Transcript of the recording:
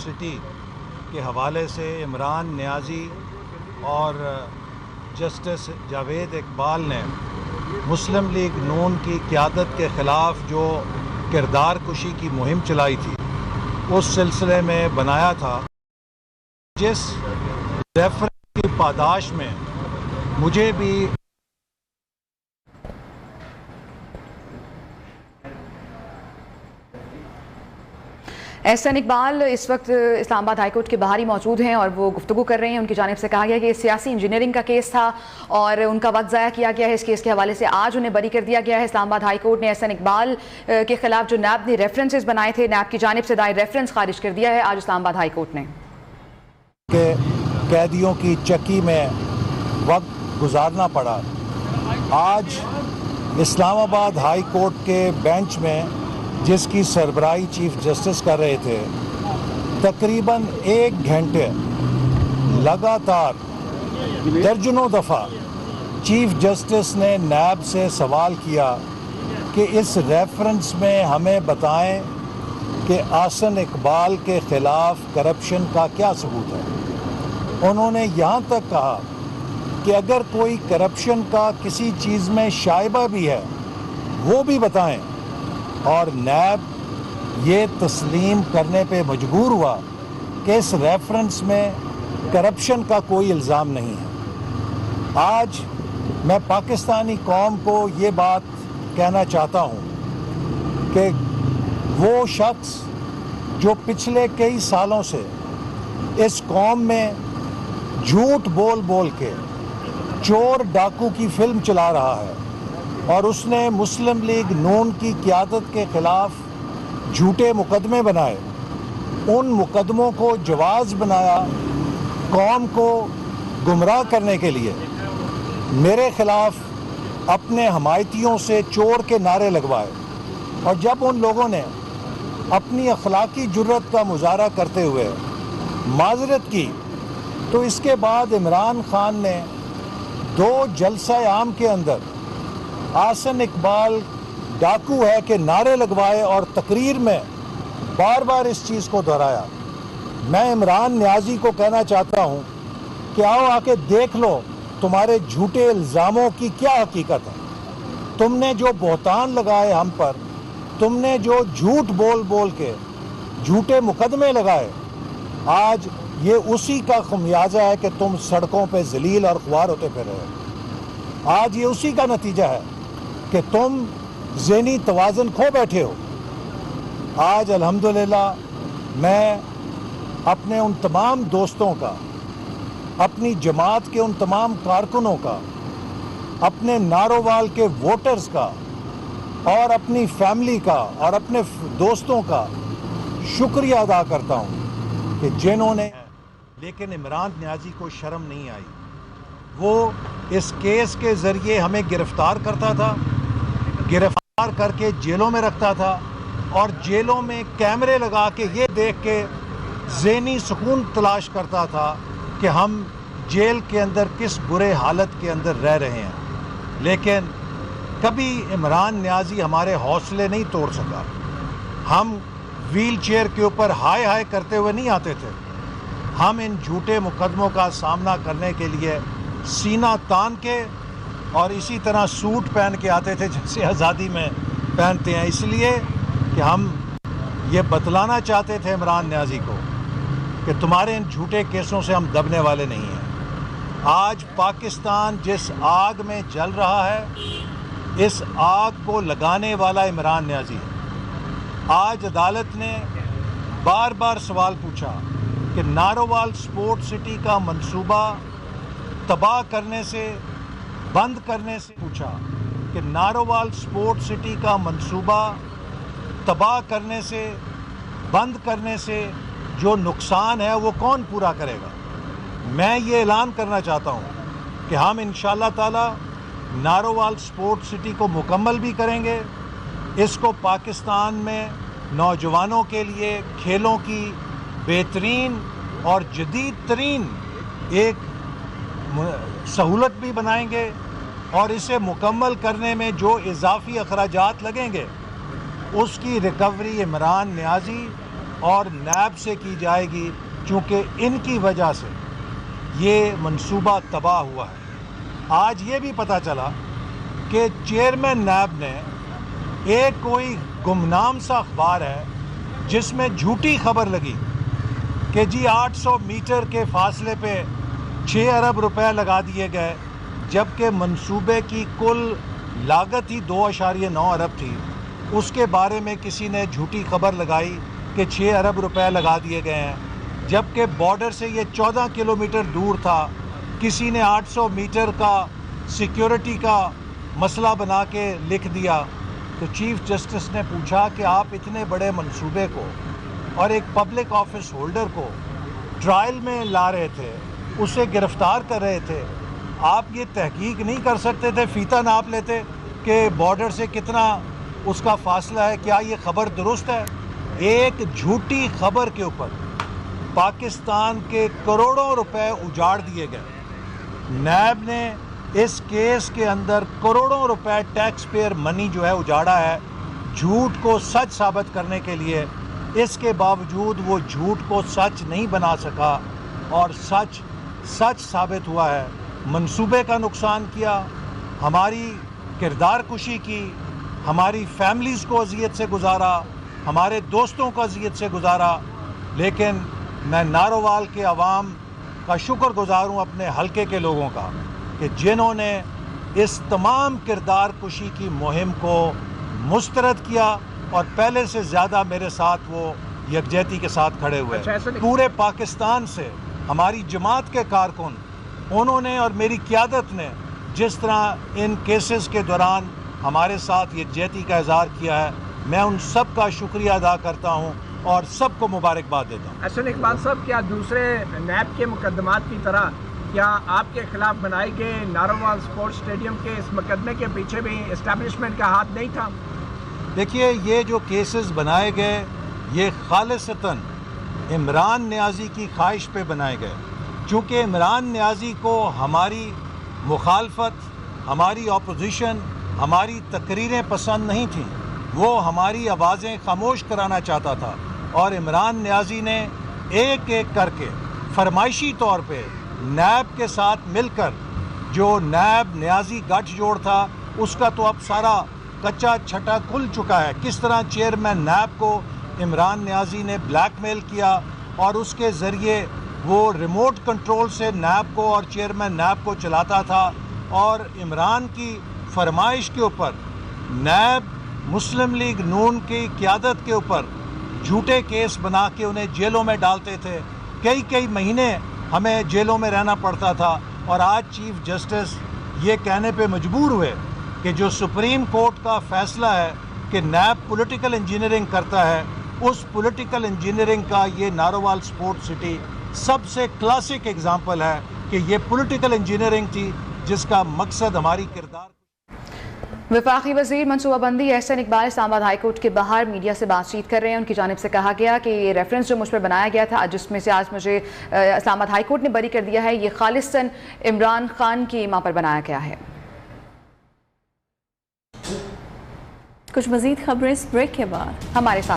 City کے حوالے سے عمران نیازی اور جسٹس جاوید اقبال نے مسلم لیگ نون کی قیادت کے خلاف جو کردار کشی کی مہم چلائی تھی اس سلسلے میں بنایا تھا، جس ریفرنس کی پاداش میں مجھے بھی احسن اقبال اس وقت اسلام آباد ہائی کورٹ کے باہر ہی موجود ہیں اور وہ گفتگو کر رہے ہیں۔ ان کی جانب سے کہا گیا کہ یہ سیاسی انجینئرنگ کا کیس تھا اور ان کا وقت ضائع کیا گیا ہے۔ اس کیس کے حوالے سے آج انہیں بری کر دیا گیا ہے۔ اسلام آباد ہائی کورٹ نے احسن اقبال کے خلاف جو نیب نے ریفرنسز بنائے تھے، نیب کی جانب سے دائر ریفرنس خارج کر دیا ہے آج اسلام آباد ہائی کورٹ نے۔ کہ قیدیوں کی چکی میں وقت گزارنا پڑا۔ آج اسلام آباد ہائی کورٹ کے بینچ میں جس کی سربراہی چیف جسٹس کر رہے تھے، تقریباً 1 گھنٹے لگاتار درجنوں دفعہ چیف جسٹس نے نیب سے سوال کیا کہ اس ریفرنس میں ہمیں بتائیں کہ احسن اقبال کے خلاف کرپشن کا کیا ثبوت ہے۔ انہوں نے یہاں تک کہا کہ اگر کوئی کرپشن کا کسی چیز میں شائبہ بھی ہے وہ بھی بتائیں، اور نیب یہ تسلیم کرنے پہ مجبور ہوا کہ اس ریفرنس میں کرپشن کا کوئی الزام نہیں ہے۔ آج میں پاکستانی قوم کو یہ بات کہنا چاہتا ہوں کہ وہ شخص جو پچھلے کئی سالوں سے اس قوم میں جھوٹ بول بول کے چور ڈاکو کی فلم چلا رہا ہے اور اس نے مسلم لیگ نون کی قیادت کے خلاف جھوٹے مقدمے بنائے، ان مقدموں کو جواز بنایا قوم کو گمراہ کرنے کے لیے، میرے خلاف اپنے حمایتیوں سے چور کے نعرے لگوائے، اور جب ان لوگوں نے اپنی اخلاقی جرت کا مظاہرہ کرتے ہوئے معذرت کی تو اس کے بعد عمران خان نے 2 جلسہ عام کے اندر احسن اقبال ڈاکو ہے کہ نعرے لگوائے اور تقریر میں بار بار اس چیز کو دہرایا۔ میں عمران نیازی کو کہنا چاہتا ہوں کہ آؤ آ کے دیکھ لو تمہارے جھوٹے الزاموں کی کیا حقیقت ہے۔ تم نے جو بہتان لگائے ہم پر، تم نے جو جھوٹ بول بول کے جھوٹے مقدمے لگائے، آج یہ اسی کا خمیازہ ہے کہ تم سڑکوں پہ ذلیل اور خوار ہوتے پھر رہے ہو۔ آج یہ اسی کا نتیجہ ہے کہ تم ذہنی توازن کھو بیٹھے ہو۔ آج الحمدللہ میں اپنے ان تمام دوستوں کا، اپنی جماعت کے ان تمام کارکنوں کا، اپنے نارووال کے ووٹرز کا اور اپنی فیملی کا اور اپنے دوستوں کا شکریہ ادا کرتا ہوں کہ جنہوں نے، لیکن عمران نیازی کو شرم نہیں آئی۔ وہ اس کیس کے ذریعے ہمیں گرفتار کرتا تھا، گرفتار کر کے جیلوں میں رکھتا تھا، اور جیلوں میں کیمرے لگا کے یہ دیکھ کے ذہنی سکون تلاش کرتا تھا کہ ہم جیل کے اندر کس برے حالت کے اندر رہ رہے ہیں۔ لیکن کبھی عمران نیازی ہمارے حوصلے نہیں توڑ سکا۔ ہم ویل چیئر کے اوپر ہائے ہائے کرتے ہوئے نہیں آتے تھے، ہم ان جھوٹے مقدموں کا سامنا کرنے کے لیے سینہ تان کے اور اسی طرح سوٹ پہن کے آتے تھے جیسے آزادی میں پہنتے ہیں، اس لیے کہ ہم یہ بتلانا چاہتے تھے عمران نیازی کو کہ تمہارے ان جھوٹے کیسوں سے ہم دبنے والے نہیں ہیں۔ آج پاکستان جس آگ میں جل رہا ہے، اس آگ کو لگانے والا عمران نیازی ہے۔ آج عدالت نے بار بار سوال پوچھا کہ نارووال سپورٹ سٹی کا منصوبہ تباہ کرنے سے، بند کرنے سے، پوچھا کہ نارووال سپورٹ سٹی کا منصوبہ تباہ کرنے سے، بند کرنے سے جو نقصان ہے وہ کون پورا کرے گا۔ میں یہ اعلان کرنا چاہتا ہوں کہ ہم انشاءاللہ تعالی نارووال سپورٹ سٹی کو مکمل بھی کریں گے۔ اس کو پاکستان میں نوجوانوں کے لیے کھیلوں کی بہترین اور جدید ترین ایک سہولت بھی بنائیں گے، اور اسے مکمل کرنے میں جو اضافی اخراجات لگیں گے اس کی ریکوری عمران نیازی اور نیب سے کی جائے گی، چونکہ ان کی وجہ سے یہ منصوبہ تباہ ہوا ہے۔ آج یہ بھی پتہ چلا کہ چیئرمین نیب نے ایک کوئی گمنام سا اخبار ہے جس میں جھوٹی خبر لگی کہ جی 800 میٹر کے فاصلے پہ 6 ارب روپے لگا دیے گئے، جبکہ منصوبے کی کل لاگت ہی 2.9 ارب تھی۔ اس کے بارے میں کسی نے جھوٹی خبر لگائی کہ 6 ارب روپے لگا دیے گئے ہیں، جبکہ بارڈر سے یہ 14 کلومیٹر دور تھا۔ کسی نے 800 میٹر کا سیکیورٹی کا مسئلہ بنا کے لکھ دیا۔ تو چیف جسٹس نے پوچھا کہ آپ اتنے بڑے منصوبے کو اور ایک پبلک آفس ہولڈر کو ٹرائل میں لا رہے تھے، اسے گرفتار کر رہے تھے، آپ یہ تحقیق نہیں کر سکتے تھے، فیتہ ناپ لیتے کہ بارڈر سے کتنا اس کا فاصلہ ہے؟ کیا یہ خبر درست ہے؟ ایک جھوٹی خبر کے اوپر پاکستان کے کروڑوں روپے اجاڑ دیے گئے۔ نیب نے اس کیس کے اندر کروڑوں روپے ٹیکس پیئر منی جو ہے اجاڑا ہے جھوٹ کو سچ ثابت کرنے کے لیے۔ اس کے باوجود وہ جھوٹ کو سچ نہیں بنا سکا اور سچ ثابت ہوا ہے۔ منصوبے کا نقصان کیا، ہماری کردار کشی کی، ہماری فیملیز کو اذیت سے گزارا، ہمارے دوستوں کو اذیت سے گزارا۔ لیکن میں نارووال کے عوام کا شکر گزار ہوں، اپنے حلقے کے لوگوں کا، کہ جنہوں نے اس تمام کردار کشی کی مہم کو مسترد کیا اور پہلے سے زیادہ میرے ساتھ وہ یکجہتی کے ساتھ کھڑے ہوئے۔ پورے پاکستان سے ہماری جماعت کے کارکن، انہوں نے اور میری قیادت نے جس طرح ان کیسز کے دوران ہمارے ساتھ یکجہتی کا اظہار کیا ہے، میں ان سب کا شکریہ ادا کرتا ہوں اور سب کو مبارکباد دیتا ہوں۔ احسن اقبال صاحب، کیا دوسرے نیب کے مقدمات کی طرح کیا آپ کے خلاف بنائے گئے نارووال سپورٹس اسٹیڈیم کے اس مقدمے کے پیچھے بھی اسٹیبلشمنٹ کا ہاتھ نہیں تھا؟ دیکھیے، یہ جو کیسز بنائے گئے یہ خالصتاً عمران نیازی کی خواہش پہ بنائے گئے، چونکہ عمران نیازی کو ہماری مخالفت، ہماری اپوزیشن، ہماری تقریریں پسند نہیں تھیں، وہ ہماری آوازیں خاموش کرانا چاہتا تھا، اور عمران نیازی نے ایک ایک کر کے فرمائشی طور پہ نیب کے ساتھ مل کر، جو نیب نیازی گٹھ جوڑ تھا اس کا تو اب سارا کچا چھٹا کھل چکا ہے۔ کس طرح چیئرمین نیب کو عمران نیازی نے بلیک میل کیا اور اس کے ذریعے وہ ریموٹ کنٹرول سے نیب کو اور چیئرمین نیب کو چلاتا تھا، اور عمران کی فرمائش کے اوپر نیب مسلم لیگ نون کی قیادت کے اوپر جھوٹے کیس بنا کے انہیں جیلوں میں ڈالتے تھے۔ کئی مہینے ہمیں جیلوں میں رہنا پڑتا تھا، اور آج چیف جسٹس یہ کہنے پہ مجبور ہوئے کہ جو سپریم کورٹ کا فیصلہ ہے کہ نیب پولیٹیکل انجینئرنگ کرتا ہے، اس پولیٹیکل انجینئرنگ کا یہ نارووال سپورٹ سٹی سب سے کلاسک اگزامپل ہے کہ یہ پولیٹیکل انجینئرنگ تھی جس کا مقصد ہماری کردار۔ وفاقی وزیر منصوبہ بندی احسن اقبال اسلام آباد ہائی کورٹ کے باہر میڈیا سے بات چیت کر رہے ہیں۔ ان کی جانب سے کہا گیا کہ یہ ریفرنس جو مجھ پر بنایا گیا تھا، جس میں سے آج مجھے اسلام آباد ہائی کورٹ نے بری کر دیا ہے، یہ خالصاً عمران خان کی ماں پر بنایا گیا ہے۔ کچھ مزید خبریں اس بریک کے بعد ہمارے ساتھ